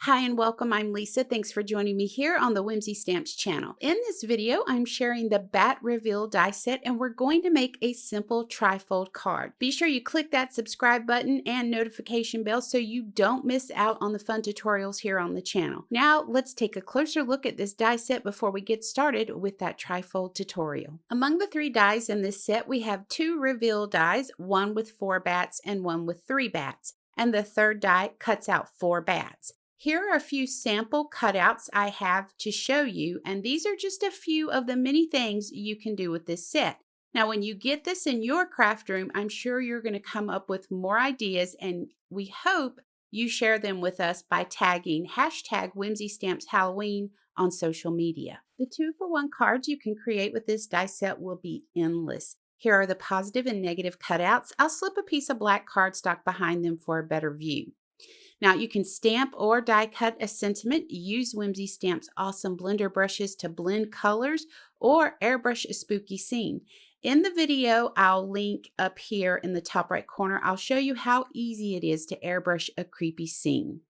Hi and welcome, I'm Lisa. Thanks for joining me here on the Whimsy Stamps channel. In this video, I'm sharing the Bat Reveal die set and we're going to make a simple trifold card. Be sure you click that subscribe button and notification bell so you don't miss out on the fun tutorials here on the channel. Now let's take a closer look at this die set before we get started with that trifold tutorial. Among the 3 dies in this set, we have 2 reveal dies, one with 4 bats and one with 3 bats. And the third die cuts out 4 bats. Here are a few sample cutouts I have to show you, and these are just a few of the many things you can do with this set. Now, when you get this in your craft room, I'm sure you're going to come up with more ideas, and we hope you share them with us by tagging hashtag Whimsy Stamps Halloween on social media. The 2-for-1 cards you can create with this die set will be endless. Here are the positive and negative cutouts. I'll slip a piece of black cardstock behind them for a better view. Now you can stamp or die cut a sentiment, use Whimsy Stamp's awesome blender brushes to blend colors, or airbrush a spooky scene. In the video I'll link up here in the top right corner, I'll show you how easy it is to airbrush a creepy scene.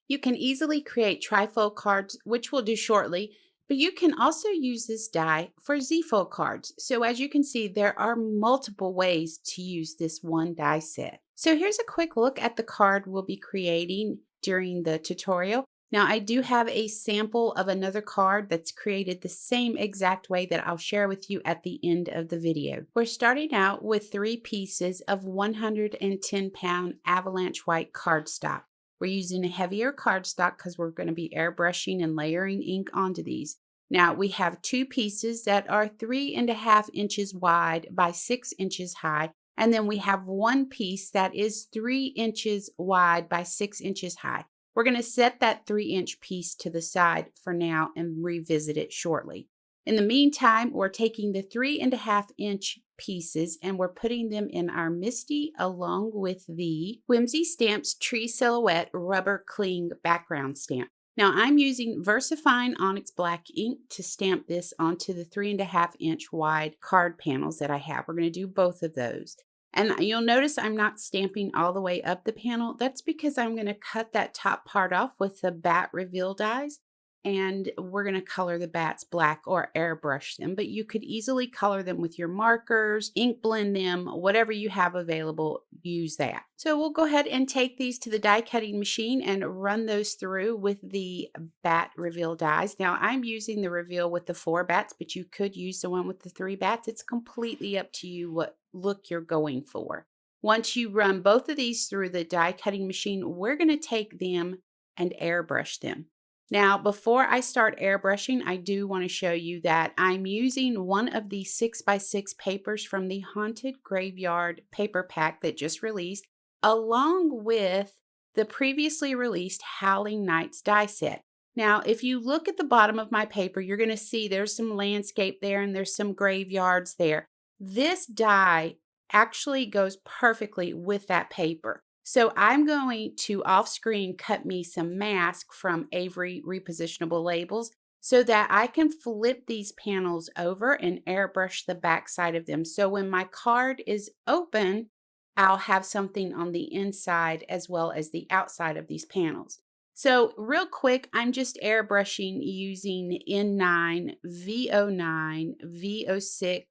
You can easily create trifold cards, which we'll do shortly, but you can also use this die for Z-fold cards. So as you can see, there are multiple ways to use this one die set. So here's a quick look at the card we'll be creating during the tutorial. Now I do have a sample of another card that's created the same exact way that I'll share with you at the end of the video. We're starting out with 3 pieces of 110-pound avalanche white cardstock. We're using a heavier cardstock because we're going to be airbrushing and layering ink onto these. Now we have 2 pieces that are 3.5 inches wide by 6 inches high. And then we have 1 piece that is 3 inches wide by 6 inches high. We're going to set that 3-inch piece to the side for now and revisit it shortly. In the meantime, we're taking the 3.5-inch pieces and we're putting them in our Misty along with the Whimsy Stamps Tree Silhouette Rubber Cling background stamp. Now I'm using VersaFine Onyx Black ink to stamp this onto the 3.5-inch wide card panels that I have. We're going to do both of those. And you'll notice I'm not stamping all the way up the panel. That's because I'm going to cut that top part off with the bat reveal dies. And we're going to color the bats black or airbrush them. But you could easily color them with your markers, ink blend them, whatever you have available, use that. So we'll go ahead and take these to the die cutting machine and run those through with the bat reveal dies. Now I'm using the reveal with the 4 bats, but you could use the one with the 3 bats. It's completely up to you what look you're going for. Once you run both of these through the die cutting machine, we're going to take them and airbrush them. Now, before I start airbrushing, I do want to show you that I'm using one of the 6x6 papers from the Haunted Graveyard paper pack that just released, along with the previously released Howling Nights die set. Now, if you look at the bottom of my paper, you're going to see there's some landscape there and there's some graveyards there. This die actually goes perfectly with that paper. So I'm going to off screen cut me some mask from Avery repositionable labels so that I can flip these panels over and airbrush the back side of them. So when my card is open, I'll have something on the inside as well as the outside of these panels. So real quick, I'm just airbrushing using N9, V09, V06,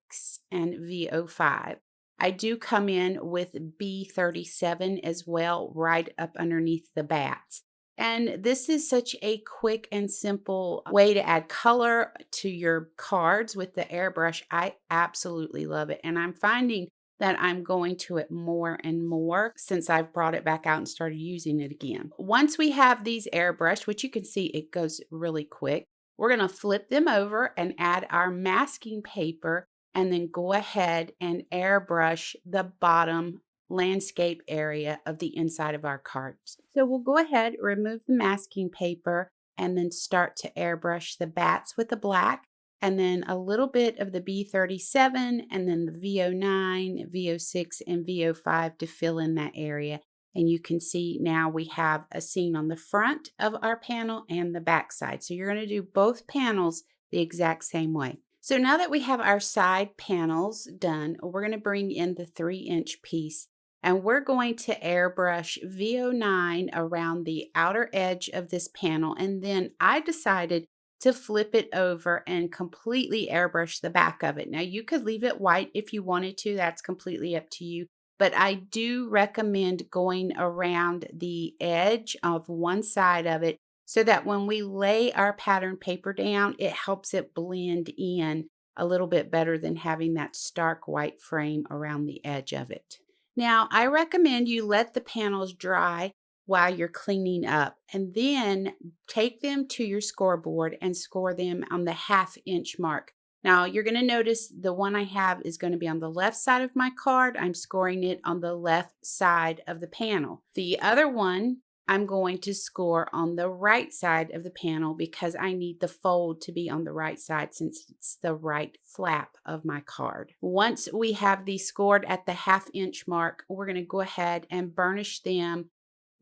and V05. I do come in with B37 as well, right up underneath the bats. And this is such a quick and simple way to add color to your cards with the airbrush. I absolutely love it. And I'm finding that I'm going to it more and more since I've brought it back out and started using it again. Once we have these airbrushed, which you can see it goes really quick, we're going to flip them over and add our masking paper and then go ahead and airbrush the bottom landscape area of the inside of our cards. So we'll go ahead, remove the masking paper, and then start to airbrush the bats with the black, and then a little bit of the B37, and then the V09, V06, and V05 to fill in that area. And you can see now we have a scene on the front of our panel and the back side. So you're going to do both panels the exact same way. So now that we have our side panels done, we're going to bring in the 3-inch piece And we're going to airbrush VO9 around the outer edge of this panel. And then I decided to flip it over and completely airbrush the back of it. Now you could leave it white if you wanted to, that's completely up to you. But I do recommend going around the edge of one side of it so that when we lay our pattern paper down, it helps it blend in a little bit better than having that stark white frame around the edge of it. Now, I recommend you let the panels dry while you're cleaning up, and then take them to your scoreboard and score them on the 1/2 inch mark. Now, you're going to notice the one I have is going to be on the left side of my card. I'm scoring it on the left side of the panel. The other one, I'm going to score on the right side of the panel because I need the fold to be on the right side since it's the right flap of my card. Once we have these scored at the 1/2 inch mark, we're going to go ahead and burnish them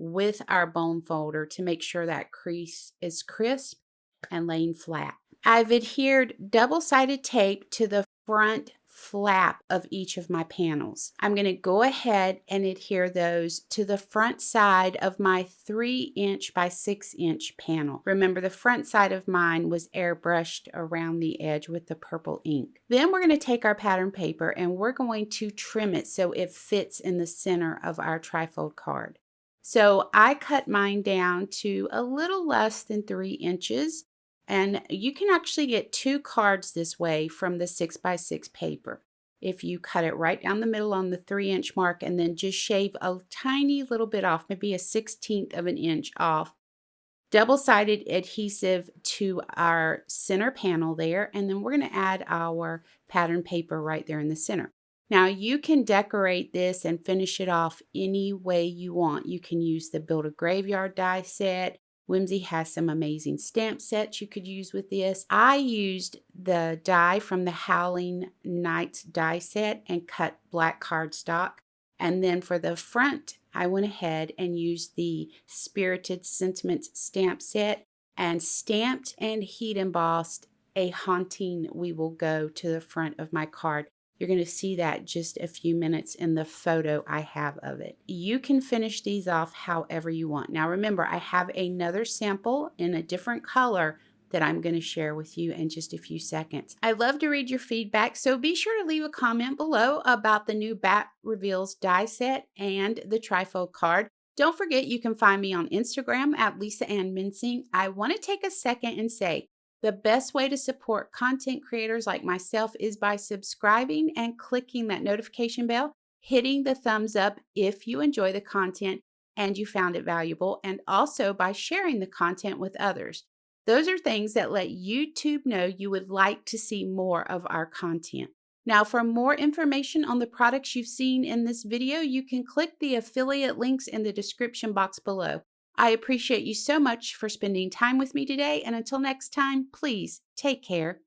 with our bone folder to make sure that crease is crisp and laying flat. I've adhered double-sided tape to the front flap of each of my panels. I'm going to go ahead and adhere those to the front side of my 3 inch by 6 inch panel. Remember, the front side of mine was airbrushed around the edge with the purple ink. Then we're going to take our pattern paper and we're going to trim it so it fits in the center of our trifold card. So I cut mine down to a little less than 3 inches. And you can actually get 2 cards this way from the 6x6 paper. If you cut it right down the middle on the 3 inch mark and then just shave a tiny little bit off, maybe a 1/16 of an inch off, double-sided adhesive to our center panel there, and then we're going to add our pattern paper right there in the center. Now you can decorate this and finish it off any way you want. You can use the Build a Graveyard die set. Whimsy has some amazing stamp sets you could use with this. I used the die from the Howling Nights die set and cut black cardstock. And then for the front, I went ahead and used the Spirited Sentiments stamp set and stamped and heat embossed a haunting "We Will Go" to the front of my card. You're going to see that just a few minutes in the photo I have of it. You can finish these off however you want. Now remember, I have another sample in a different color that I'm going to share with you in just a few seconds. I love to read your feedback, so be sure to leave a comment below about the new Bat Reveals die set and the trifold card. Don't forget you can find me on Instagram at Lisa Ann Mincing. I want to take a second and say, the best way to support content creators like myself is by subscribing and clicking that notification bell, hitting the thumbs up if you enjoy the content and you found it valuable, and also by sharing the content with others. Those are things that let YouTube know you would like to see more of our content. Now, for more information on the products you've seen in this video, you can click the affiliate links in the description box below. I appreciate you so much for spending time with me today, and until next time, please take care.